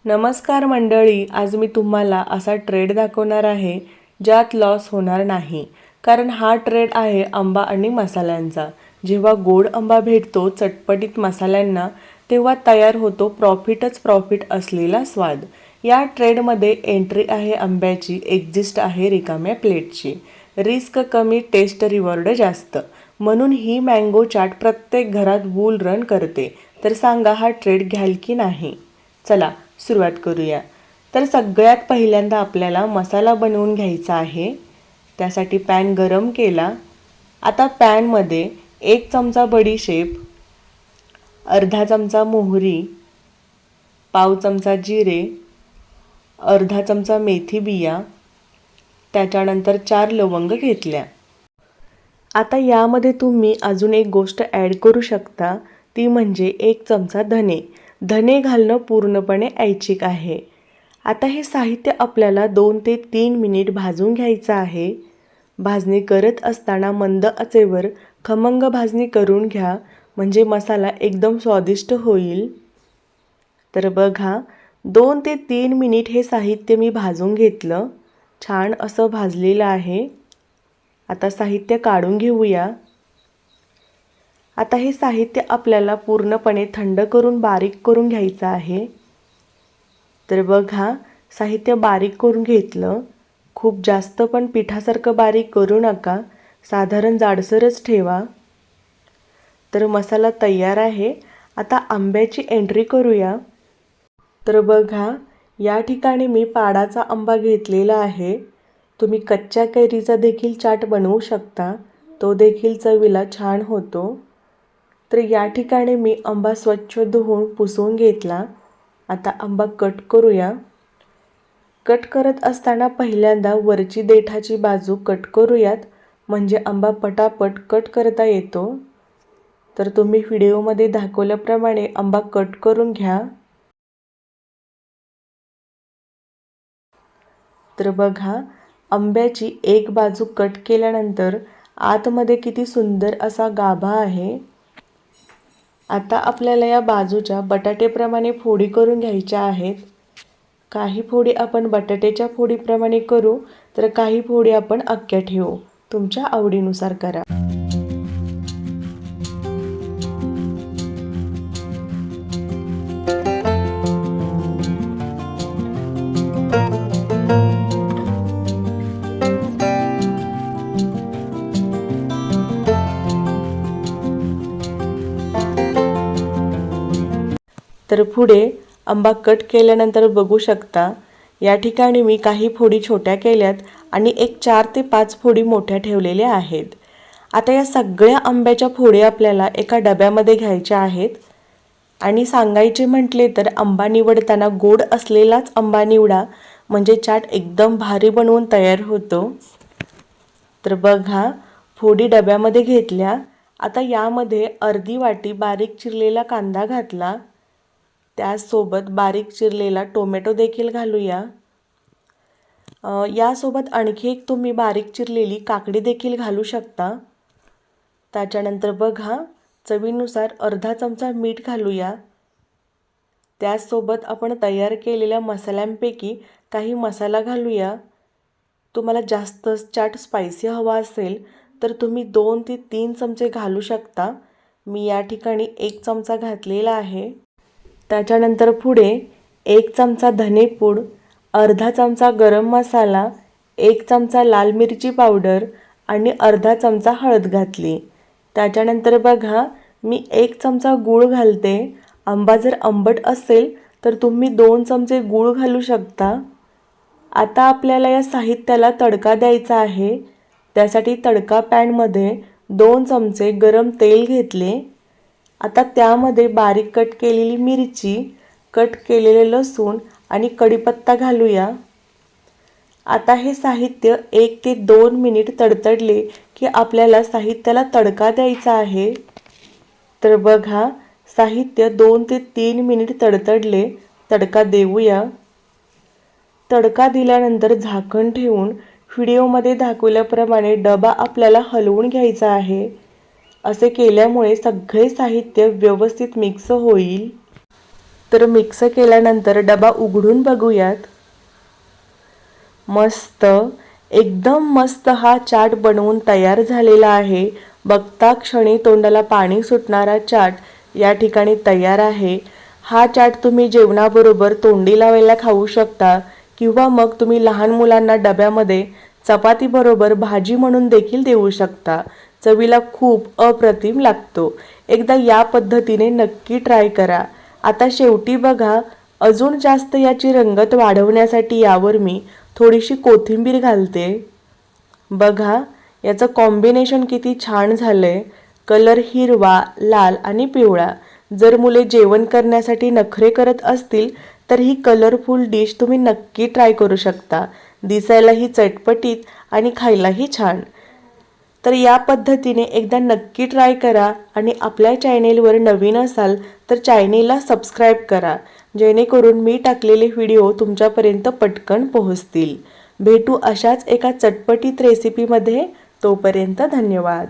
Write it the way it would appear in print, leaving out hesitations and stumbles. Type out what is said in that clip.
नमस्कार मंडळी, आज मी तुम्हाला असा ट्रेड दाखवणार आहे ज्यात लॉस होणार नाही. कारण हा ट्रेड आहे आंबा आणि मसाल्यांचा. जेव्हा गोड आंबा भेटतो चटपटीत मसाल्यांना, तेव्हा तयार होतो प्रॉफिटच प्रॉफिट असलेला स्वाद. या ट्रेडमध्ये एंट्री आहे आंब्याची, एक्झिस्ट आहे रिकाम्या प्लेटची. रिस्क कमी, टेस्ट रिवॉर्ड जास्त. म्हणून ही मँगो चाट प्रत्येक घरात बुल रन करते. तर सांगा, हा ट्रेड घ्याल की नाही? चला सुरुवात करूया. तर सगळ्यात पहिल्यांदा आपल्याला मसाला बनवून घ्यायचा आहे. त्यासाठी पॅन गरम केला. आता पॅनमध्ये 1 चमचा बडीशेप, अर्धा चमचा मोहरी, पाव चमचा जिरे, अर्धा चमचा मेथी बिया, त्याच्यानंतर 4 लवंग घेतल्या. आता यामध्ये तुम्ही अजून एक गोष्ट ॲड करू शकता, ती म्हणजे 1 चमचा धने. धने घालणं पूर्णपणे ऐच्छिक आहे. आता हे साहित्य आपल्याला 2 ते 3 मिनिट भाजून घ्यायचं आहे. भाजणी करत असताना मंद आचेवर खमंग भाजणी करून घ्या, म्हणजे मसाला एकदम स्वादिष्ट होईल. तर बघा, 2 ते 3 मिनिट हे साहित्य मी भाजून घेतलं. छान असं भाजलेलं आहे. आता साहित्य काढून घेऊया. आता हे साहित्य आपल्याला पूर्णपणे थंड करून बारीक करून घ्यायचं आहे. तर बघा, साहित्य बारीक करून घेतलं. खूप जास्त पण पिठासारखं बारीक करू नका, साधारण जाडसरच ठेवा. तर मसाला तयार आहे. आता आंब्याची एंट्री करूया. तर बघा, या ठिकाणी मी पाडाचा आंबा घेतलेला आहे. तुम्ही कच्च्या कैरीचा देखील चाट बनवू शकता, तो देखील चवीला छान होतो. तर या ठिकाणी मी आंबा स्वच्छ धुवून पुसून घेतला. आता आंबा कट करूया. कट करत असताना पहिल्यांदा वरची देठाची बाजू कट करूयात, म्हणजे आंबा पटापट कट करता येतो. तर तुम्ही व्हिडिओमध्ये दाखवल्याप्रमाणे आंबा कट करून घ्या. तर बघा, आंब्याची एक बाजू कट केल्यानंतर आतमध्ये किती सुंदर असा गाभा आहे. आता आपल्याला या बाजूच्या बटाटेप्रमाणे फोडी करून घ्यायच्या आहेत. काही फोडी आपण बटाट्याच्या फोडीप्रमाणे करू, तर काही फोडी आपण अख्ख्या ठेवू. तुमच्या आवडीनुसार करा. तर पुढे आंबा कट केल्यानंतर बघू शकता, या ठिकाणी मी काही फोडी छोट्या केल्यात आणि एक 4 ते 5 फोडी मोठ्या ठेवलेल्या आहेत. आता या सगळ्या आंब्याच्या फोडी आपल्याला एका डब्यामध्ये घ्यायच्या आहेत. आणि सांगायचे म्हटले तर आंबा निवडताना गोड असलेलाच आंबा निवडा, म्हणजे चाट एकदम भारी बनवून तयार होतो. तर बघा, फोडी डब्यामध्ये घेतल्या. आता यामध्ये अर्धी वाटी बारीक चिरलेला कांदा घातला. त्यासोबत बारीक चिरलेला टोमॅटो देखील घालूया. यासोबत आणखी एक तुम्ही बारीक चिरलेली काकडी देखील घालू शकता. त्याच्यानंतर बघा, चवीनुसार अर्धा चमचा मीठ घालूया. त्यासोबत आपण तयार केलेल्या मसाल्यांपैकी काही मसाला घालूया. तुम्हाला जास्त चाट स्पायसी हवा असेल तर तुम्ही 2 ते 3 चमचे घालू शकता. मी या ठिकाणी 1 चमचा घातलेला आहे. त्याच्यानंतर पुढे 1 चमचा धनेपूड, अर्धा चमचा गरम मसाला, 1 चमचा लाल मिरची पावडर आणि अर्धा चमचा हळद घातली. त्याच्यानंतर बघा, मी 1 चमचा गूळ घालते. आंबा जर आंबट असेल तर तुम्ही 2 चमचे गूळ घालू शकता. आता आपल्याला या साहित्याला तडका द्यायचा आहे. त्यासाठी तडका पॅनमध्ये 2 चमचे गरम तेल घेतले. आता त्यामध्ये बारीक कट केलेली मिरची, कट केलेले लसूण आणि कढीपत्ता घालूया. आता हे साहित्य 1 ते 2 मिनिट तडतडले की आपल्याला साहित्याला तडका द्यायचा आहे. तर बघा, साहित्य 2 ते 3 मिनिट तडतडले. तडका देऊया. तडका दिल्यानंतर झाकण ठेवून व्हिडिओमध्ये दाखवल्याप्रमाणे डबा आपल्याला हलवून घ्यायचा आहे. असे केल्यामुळे सगळे साहित्य व्यवस्थित मिक्स होईल. तर मिक्स केल्यानंतर डबा उघडून बघूयात. मस्त, एकदम मस्त हा चाट बनवून तयार झालेला आहे. बघता क्षणी तोंडाला पाणी सुटणारा चाट या ठिकाणी तयार आहे. हा चाट तुम्ही जेवणाबरोबर तोंडी लावायला खाऊ शकता किंवा मग तुम्ही लहान मुलांना डब्यामध्ये चपातीबरोबर भाजी म्हणून देखील देऊ शकता. चवीला खूप अप्रतिम लागतो. एकदा या पद्धतीने नक्की ट्राय करा. आता शेवटी बघा, अजून जास्त याची रंगत वाढवण्यासाठी यावर मी थोडीशी कोथिंबीर घालते. बघा, याचं कॉम्बिनेशन किती छान झालंय. कलर हिरवा, लाल आणि पिवळा. जर मुले जेवण करण्यासाठी नखरे करत असतील तर ही कलरफुल डिश तुम्ही नक्की ट्राय करू शकता. दिसायलाही चटपटीत आणि खायलाही छान. तर या पद्धतीने एकदा नक्की ट्राय करा आणि आपल्या चॅनेलवर नवीन असाल तर चॅनेलला सबस्क्राईब करा, जेणेकरून मी टाकलेले व्हिडिओ तुमच्यापर्यंत पटकन पोहोचतील. भेटू अशाच एका चटपटीत रेसिपीमध्ये. तोपर्यंत धन्यवाद.